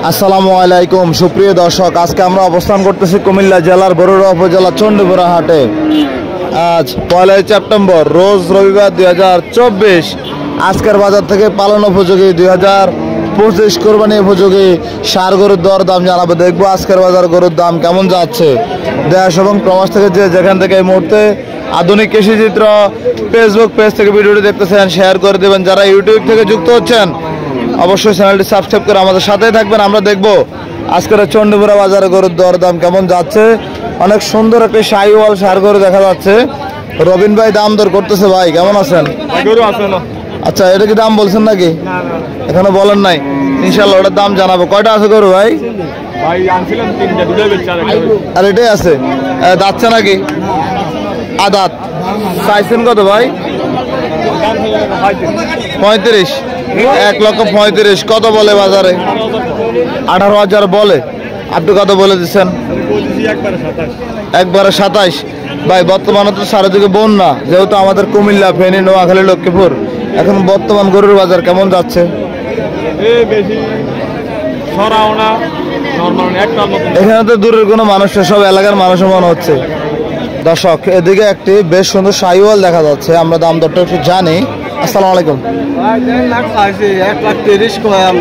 আসসালামু আলাইকুম সুপ্রিয় দর্শক, আজকে আমরা অবস্থান করতেছি কুমিল্লা জেলার বরুড়া উপজেলা চণ্ডীপুরা হাটে। আজ 1 সেপ্টেম্বর রোজ রবিবার 2024। আজকের বাজার থেকে পালন উপযোগী 2025 কোরবানি উপযোগী ষাঁড় গরুর দর দাম জানাবো। দেখবো আজকের বাজার গরুর দাম কেমন যাচ্ছে। দেশ এবং প্রবাস থেকে যেখান থেকে এই মুহূর্তে আধুনিক কৃষিচিত্র ফেসবুক পেজ থেকে ভিডিওটি দেখতেছেন শেয়ার করে দেবেন। যারা ইউটিউব থেকে যুক্ত হচ্ছেন অবশ্যই চ্যানেলটি সাবস্ক্রাইব করে আমাদের সাথেই থাকবেন। আমরা দেখবো আজকের চণ্ডীপুরা বাজারে গরুর দর দাম কেমন যাচ্ছে। অনেক সুন্দর একটি শাহিওয়াল ষাঁড় গরু দেখা যাচ্ছে। রবিন ভাই দাম দর করতেছে। ভাই কেমন আছেন? আচ্ছা, এটা কি দাম বলছেন নাকি? এখনো বলেন নাই। ইনশাল্লাহ ওটার দাম জানাবো। কয়টা আছে গরু ভাই? আর এটাই আছে, যাচ্ছে নাকি? আদাত চাইছেন কত ভাই? 35, 1,35,000। কত বলে বাজারে? 18,000 বলে। আপনি কত বলে দিচ্ছেন? একবারে 27। ভাই বর্তমানে তো চারিদিকে বন্যা, যেহেতু আমাদের কুমিল্লা, ফেনী, নোয়াখালী, লক্ষ্মীপুর, এখন বর্তমান গরুর বাজার কেমন যাচ্ছে? এখানে তো দূরের কোনো মানুষ, সব এলাকার মানুষ মনে হচ্ছে। দর্শক, এদিকে একটি বেশ সুন্দর শাহিওয়াল দেখা যাচ্ছে। আমরা দাম দরটা একটু জানি। আসসালামু আলাইকুম। 1,30,000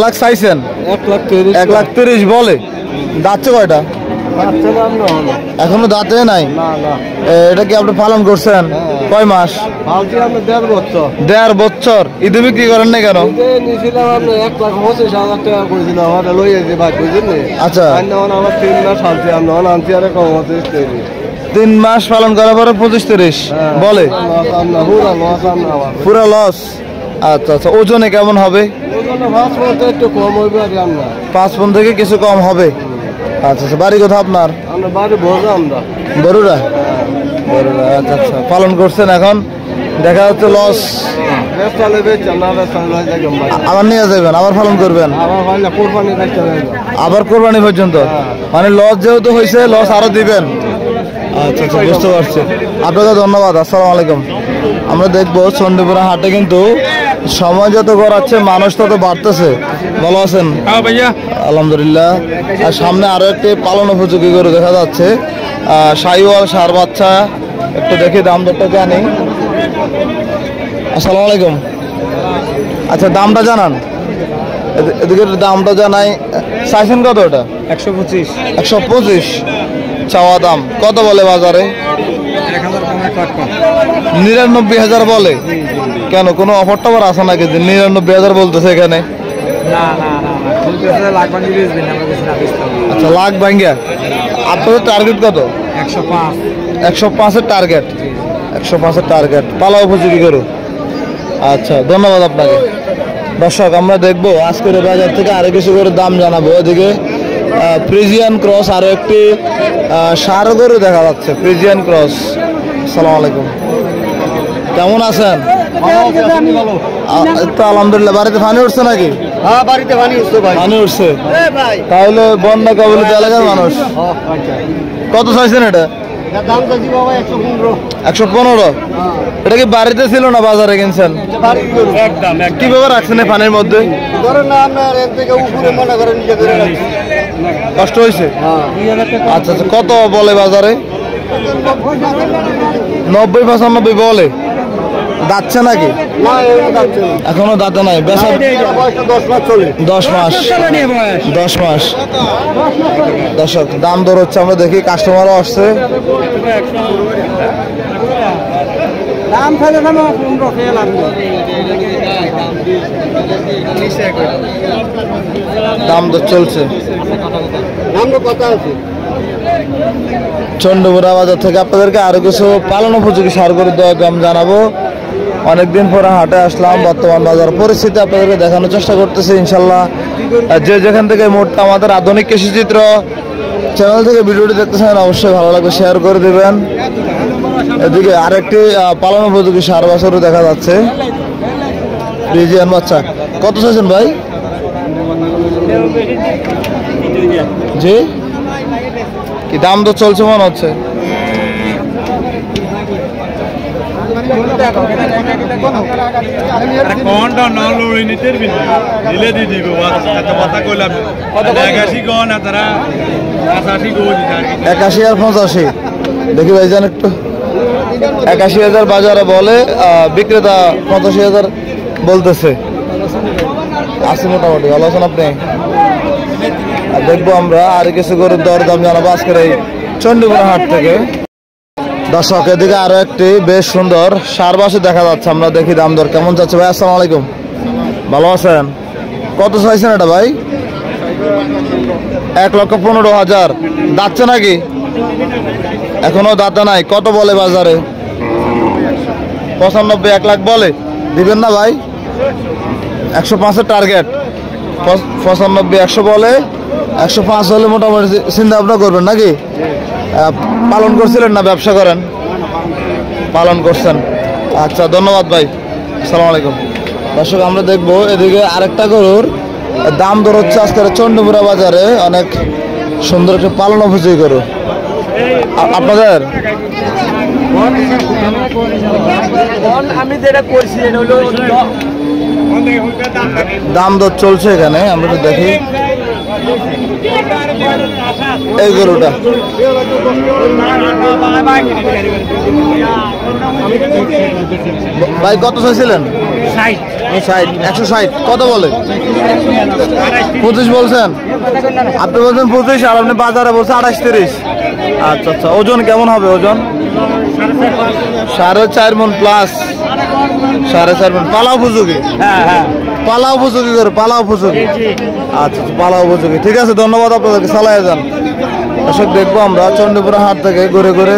লাখ চাইছেন? 1,30,000 বলে। দাঁতছে কয়টা? এখনো দাঁতে নাই। এটা কি আপনি পালন করছেন? কয় মাস? 1.5 বছর। ঈদে বিক্রি করেন না কেন? আচ্ছা, 3 মাস পালন করার পরে 25-30 বলে। পুরা লস। আচ্ছা আচ্ছা, ওজনে কেমন হবে? 5 পন থেকে কিছু কম হবে। আচ্ছা আচ্ছা, বাড়ি কোথা আপনার? বরুড়া। বরুড়া, আচ্ছা আচ্ছা। পালন করছেন, এখন দেখা যাচ্ছে লস। আবার নিয়ে যাবেন, আবার পালন করবেন, আবার কোরবানি পর্যন্ত। মানে লস যেহেতু হয়েছে, লস আরো দিবেন। আচ্ছা আচ্ছা, বুঝতে পারছি। আপনাকে ধন্যবাদ। আসসালামু আলাইকুম। আমরা দেখবো চণ্ডীপুরা হাটে কিন্তু সময় যত গড়াচ্ছে মানুষ তত বাড়তেছে। ভালো আছেন? আলহামদুলিল্লাহ। আর সামনে আরো একটি পালন উপযোগী গরু দেখা যাচ্ছে, শাহিওয়াল ষাঁড় বাচ্চা। একটু দেখি দাম দরটা জানি। আসসালামু আলাইকুম। আচ্ছা, দামটা জানান। এদিকে দামটা জানাই। চাইছেন কত? ওটা 125 চাওয়া দাম। কত বলে বাজারে? 99,000 বলে। কেন, কোনো অফার টফার আছে নাকি? 99,000 বলতেছে এখানে। আচ্ছা, লাখ ভাঙ্গা। আপনাদের টার্গেট কত? 105-এর টার্গেট। 105-এর টার্গেট। পালা উপযোগী করো। আচ্ছা, ধন্যবাদ আপনাকে। দর্শক, আমরা দেখবো আজকের বাজার থেকে আরো কিছু করে দাম জানাবো। এদিকে ফ্রিজিয়ান ক্রস আরো একটি ষাঁড় গরু দেখা যাচ্ছে, ফ্রিজিয়ান ক্রস। আসসালামু আলাইকুম, কেমন আছেন? তো আলহামদুলিল্লাহ। বাড়িতে পানি উঠছে নাকি? হ্যাঁ, বাড়িতে পানি উঠছে ভাই। পানি উঠছে, তাহলে বন্যা কবলিত এলাকার মানুষ। কত চাইছেন এটা? 115। এটা কি বাড়িতে ছিল না বাজারে কিনছেন? কিভাবে রাখছেন পানির মধ্যে? কষ্ট হয়েছে। আচ্ছা আচ্ছা, কত বলে বাজারে? 90-95 বলে। দাঁতছে নাকি? এখনো দাঁতে নাই। 10 মাস। দর্শক, দাম দর হচ্ছে, আমরা দেখি। কাস্টমারও আসছে। দাম দর চলছে। চণ্ডীপুরা বাজার থেকে আপনাদেরকে আরো কিছু পালন উপযোগী ষাঁড় গরুর দাম জানাবো। অনেকদিন পরে হাটে আসলাম। বর্তমান বাজার পরিস্থিতি আপনাদেরকে দেখানোর চেষ্টা করতেছি ইনশাল্লাহ। যে যেখান থেকে মোটটা আমাদের আধুনিক কৃষিচিত্র চ্যানেল থেকে ভিডিওটি দেখতেছেন অবশ্যই ভালো লাগবে, শেয়ার করে দেবেন। এদিকে আরেকটি পালন উপযোগী ষাঁড় বাছুরও দেখা যাচ্ছে, ফ্রিজিয়ান বাচ্চা। কত চাইছেন ভাই? জি, কি দাম তো চলছে মনে হচ্ছে? কোনটা না লড়ি নিতে দিলে দি দিব এত কথা কইলাম 81 কোন না তারা 85 কো দিতে 81 আর 85 দেখি ভাইজান একটু 81,000 বাজারে বলে, বিক্রেতা 85,000 বলতেছে। আছে মোটামুটি, ভালো আছেন আপনি? আর দেখবো আমরা আর কিছু গরুর দরদাম জানাবো আজকের এই চণ্ডীপুরা হাট থেকে। দর্শক এদিকে আরো একটি বেশ সুন্দর সার বাছুর দেখা যাচ্ছে, আমরা দেখি দাম দর কেমন যাচ্ছে। ভাই আসসালামু আলাইকুম, ভালো আছেন? কত চাইছেন এটা ভাই? 1,15,000। দাঁতছে নাকি? এখনো দাঁতে নাই। কত বলে বাজারে? 95, 1 লাখ বলে। দিবেন না ভাই? 105-এর টার্গেট। 95, 100 বলে। 105 হলে মোটামুটি চিন্তা ভাবনা করবেন নাকি? পালন করছিলেন না ব্যবসা করেন? পালন করছেন। আচ্ছা, ধন্যবাদ ভাই, আসসালামু আলাইকুম। দর্শক আমরা দেখবো এদিকে আরেকটা গরুর দাম দর হচ্ছে আজকের চণ্ডীপুরা বাজারে। অনেক সুন্দর একটা পালন উপযোগী গরু আপনাদের। আমি যেটা করছি এটা হলো দাম দর চলছে এখানে, আমরা একটু দেখি এই গরুটা। ভাই কত চাইছিলেন? 60। 160। কত বলে? 25 বলছেন আপনি? বলছেন 25 আর আপনি বাজারে বলছেন 28-30। আচ্ছা আচ্ছা, ওজন কেমন হবে? ওজন 4.5 মণ প্লাস। 4.5 মণ। পালা উপযোগী? পালা উপযোগী করে, পালা উপযোগী। আচ্ছা, পালা উপযোগী, ঠিক আছে, ধন্যবাদ আপনাদেরকে। চালায় যান। দর্শক দেখবো আমরা চণ্ডীপুরা হাট থেকে ঘুরে ঘুরে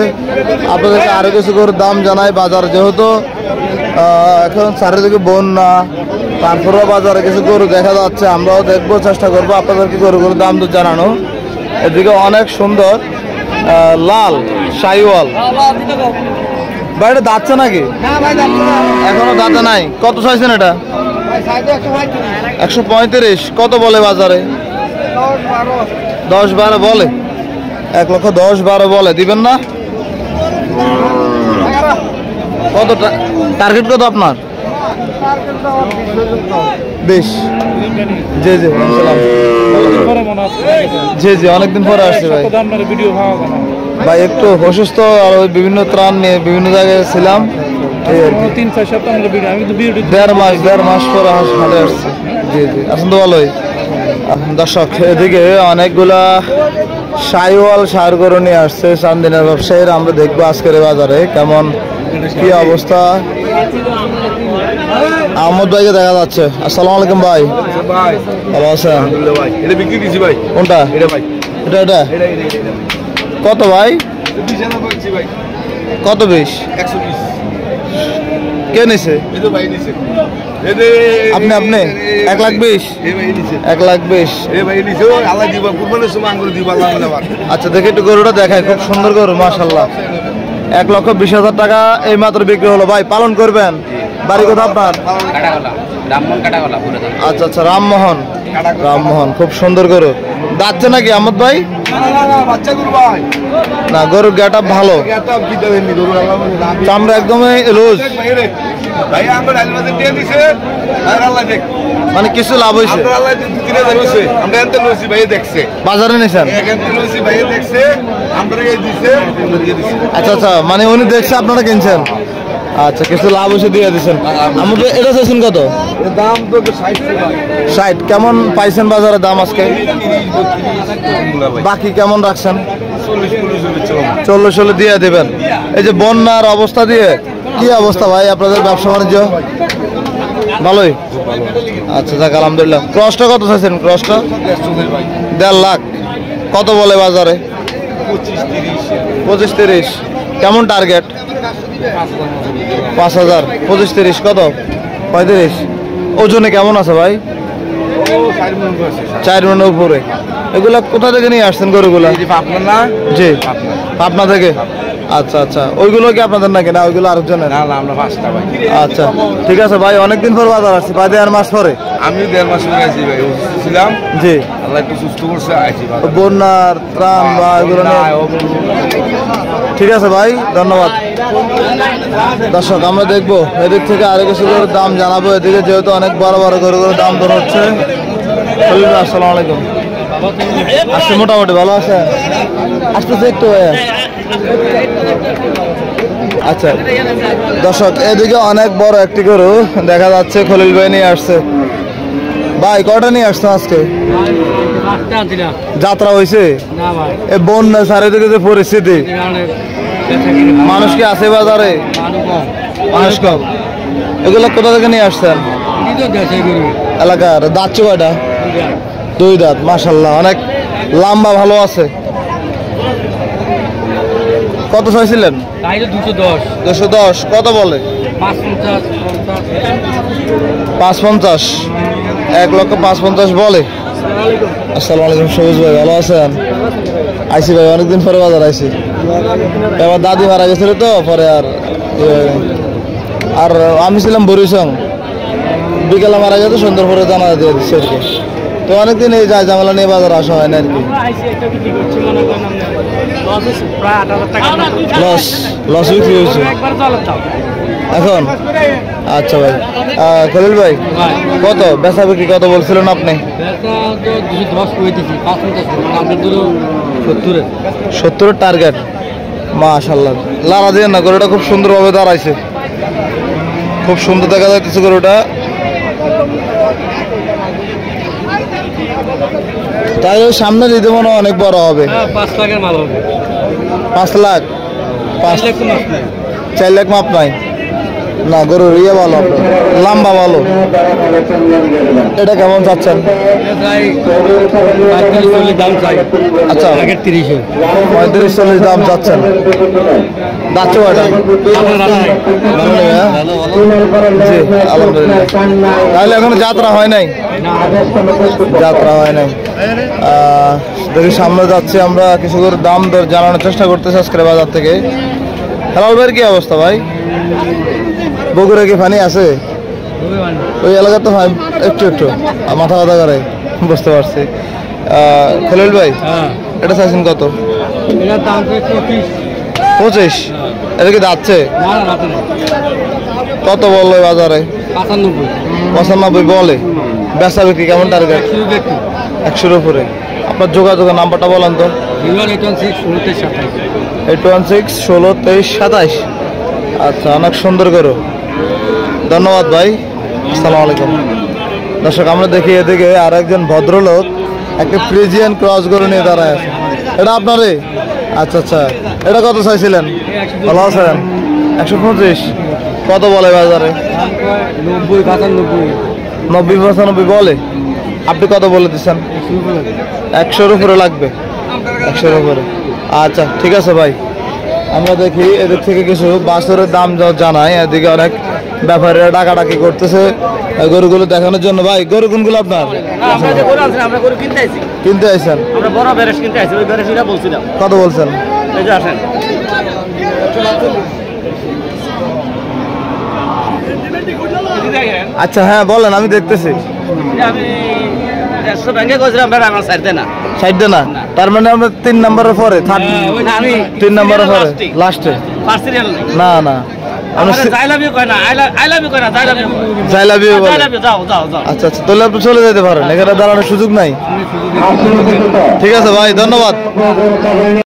আপনাদেরকে আরো কিছু করে দাম জানাই। বাজার যেহেতু এখন চারিদিকে বন্যা, তারপরেও বাজারে কিছু গরু দেখা যাচ্ছে, আমরাও দেখবো, চেষ্টা করবো আপনাদেরকে গরুগুলোর দাম তো জানানো। এদিকে অনেক সুন্দর লাল শাহিওয়াল। ভাই এটা দাঁতছে নাকি? এখনো দাঁতে নাই। কত চাইছেন এটা? 135। কত বলে বাজারে? 10-12 বলে। 1,10,12 বলে। দিবেন না? কত টার্গেট? কত আপনার? 20। জি জি, জি জি, অনেকদিন পরে আসছে ভাই। ভাই একটু অসুস্থ আর ওই বিভিন্ন ত্রাণ নিয়ে বিভিন্ন জায়গায় ছিলাম। 3-4 সপ্তাহ 1.5 মাস পরে হাটে আসছে। জি জি, আসুন তো ভালোই। দর্শক এদিকে অনেকগুলা শাহিওয়াল সার গরু নিয়ে আসছে চান্দিনার ব্যবসায়ীরা। আমরা দেখবো আজকের বাজারে কেমন কি অবস্থা। আহমদ ভাইকে দেখা যাচ্ছে। আসসালামু আলাইকুম ভাই, ভালো আছেন? এটা বিক্রি দিছি ভাই। কোনটা? এটা ভাই, এটা কত ভাই? 20,000 বলছি ভাই। কত? 20। 120। কে নিছে? এই তো ভাই নিছে। আপনি 1,20,000? 1,20,000। ভাই নিছে আল্লাহ দিবা, কুরবানির সময় আঙ্গুর দিবা আল্লাহ। আচ্ছা, দেখে একটু গরুটা দেখায়, খুব সুন্দর গরু মাশাআল্লাহ। 1,20,000 টাকা এই মাত্র বিক্রি হলো। ভাই পালন করবেন? বাড়ি কোথা আপনার? আচ্ছা আচ্ছা, রামমোহন। খুব সুন্দর গরু। দাঁতছে নাকি আহমদ ভাই? না, গরুর গেট আপ ভালো, চামড়া একদমই লুজ। মানে কিছু লাভ হয়েছে? বাজারে নিয়েছেন? আচ্ছা আচ্ছা, মানে উনি দেখছে আপনারা কিনছেন। আচ্ছা, কিছু লাভ হয়েছে দিয়ে দিচ্ছেন। আমাদের এটা চাইছেন কত? দাম তো 60। কেমন পাইছেন বাজারে দাম আজকে? বাকি কেমন রাখছেন? 40 হলে দিয়ে দেবেন। এই যে বন্যার অবস্থা দিয়ে কি অবস্থা ভাই আপনাদের ব্যবসা বাণিজ্য? ভালোই। আচ্ছা যাক, আলহামদুলিল্লাহ। ক্রসটা কত চাইছেন? ক্রসটা 1.5 লাখ। কত বলে বাজারে? 25-30। কেমন টার্গেট? 5,000। 25-30 কত? 35। ওজনে কেমন আছে ভাই? 4 মণের উপরে। এগুলা কোথা থেকে নিয়ে আসছেন গরুগুলা? জি, পাবনা থেকে। আচ্ছা আচ্ছা, ওইগুলো কি আপনাদের নাকি? না, ওইগুলো আরেকজনের? আচ্ছা ঠিক আছে ভাই, অনেকদিন পর বাজার আসছি। প্রায় 1.5 মাস পরে। আমি 1.5 মাস পরে আছি ভাই। করছিলাম, জি, আল্লাহ একটু সুস্থ করছে, আইছি বাজার। বন্যার ত্রাণ বা এগুলো নিয়ে ঠিক আছে ভাই, ধন্যবাদ। দর্শক আমরা দেখবো এদিক থেকে আরো কিছু করে দাম জানাবো। এদিকে যেহেতু অনেক বড় বড় করে দাম দর হচ্ছে। আসসালামু আলাইকুম। আসছে মোটামুটি ভালো আছে, আসতেছে একটু আচ্ছা। দর্শক এদিকে অনেক বড় একটি গরু দেখা যাচ্ছে, খলিল ভাই নিয়ে আসছে। ভাই কটা নিয়ে আসছো আজকে? যাত্রা হয়েছে এ বন্যা চারিদিকে যে পরিস্থিতি, মানুষ কি আছে বাজারে? মানুষ কম। এগুলো কোথা থেকে নিয়ে আসছেন? এলাকার। দাঁত কয়টা? 2 দাঁত, মাশাল্লাহ অনেক লম্বা, ভালো আছে। কত চাইছিলেন? 210। কত বলে? 550। 1,50,000 বলে। আসসালামু আলাইকুম সবুজ ভাই, ভালো আছেন? আইসি ভাই, অনেকদিন পরে বাজার আইসি। এবার দাদি মারা গেছিল তো, পরে আর আমি ছিলাম বরিশং, বিকেলে মারা গেছে, সুন্দর করে জানা দিয়ে দিচ্ছে আর কি। তো অনেকদিন এই যায় ঝামেলা নিয়ে বাজার আসা হয় না আর কি। লস বিক্রি হয়েছে এখন। আচ্ছা ভাই, খলিল ভাই কত বেচা বিক্রি কত বলছিলেন আপনি? 70 টার্গেট। মাশাআল্লাহ, লারা দিয়ে না, গরুটা খুব সুন্দরভাবে দাঁড়াইছে, খুব সুন্দর দেখা যাচ্ছে গরুটা। তাই সামনে দিতে মনে অনেক বড় হবে। 5 লাখের মাল হবে। 5 লাখ? 4 লাখ মাপ নাই না, গরুর ইয়ে ভালো, লম্বা ভালো। এটা কেমন চাচ্ছেন? আচ্ছা, 35-40 দাম চাচ্ছেন। যাচ্ছে কয়টা? জি আলহামদুলিল্লাহ। তাহলে এখনো যাত্রা হয় নাই? যাত্রা হয় নাই। দেখি সামনে যাচ্ছি আমরা, কিছু করে দাম দর জানানোর চেষ্টা করতেছি আজকের বাজার থেকে। হেলাল ভাইয়ের কি অবস্থা ভাই? বগুড়া কি পানি আছে? ওই এলাকা তো হয় একটু একটু, মাথা ব্যথা করে, বুঝতে পারছি। খলিল ভাই এটা চাইছেন কত? 25। এটা কি যাচ্ছে? কত বললো বাজারে? 95 বলে। বেচা বিক্রি কেমন টার্গেট? 100-র উপরে। আপনার যোগাযোগের নাম্বারটা বলেন তো। 816-16-23-27। আচ্ছা, অনেক সুন্দর করো, ধন্যবাদ ভাই। আসসালামু আলাইকুম। দর্শক আমরা দেখি এদিকে আর একজন ভদ্রলোক একটা ফ্রিজিয়ান ক্রস গরু নিয়ে দাঁড়ায় আছে। এটা আপনারই? আচ্ছা আচ্ছা। এটা কত চাইছিলেন? ভালো আছেন? 125। কত বলে বাজারে? 90-95 বলে। আপনি কত বলে দিচ্ছেন? 100-র উপরে লাগবে। 100-র উপরে। আচ্ছা ঠিক আছে ভাই, আমরা দেখি এদের থেকে কিছু বাছুরের দাম জানাই। এদিকে অনেক ব্যাপারীরা ডাকাডাকি করতেছে গরুগুলো দেখানোর জন্য। ভাই গরু কোনগুলো আপনার? কিনতে আইছেন? কত বলছেন? আচ্ছা হ্যাঁ বলেন, আমি দেখতেছি। সাইড না, তার মানে আমরা 3 নম্বরের পরে, 3 নম্বরের পরে লাস্টে। না না, আচ্ছা আচ্ছা, তাহলে আপনি চলে যেতে পারেন, এখানে দাঁড়ানোর সুযোগ নাই। ঠিক আছে ভাই, ধন্যবাদ।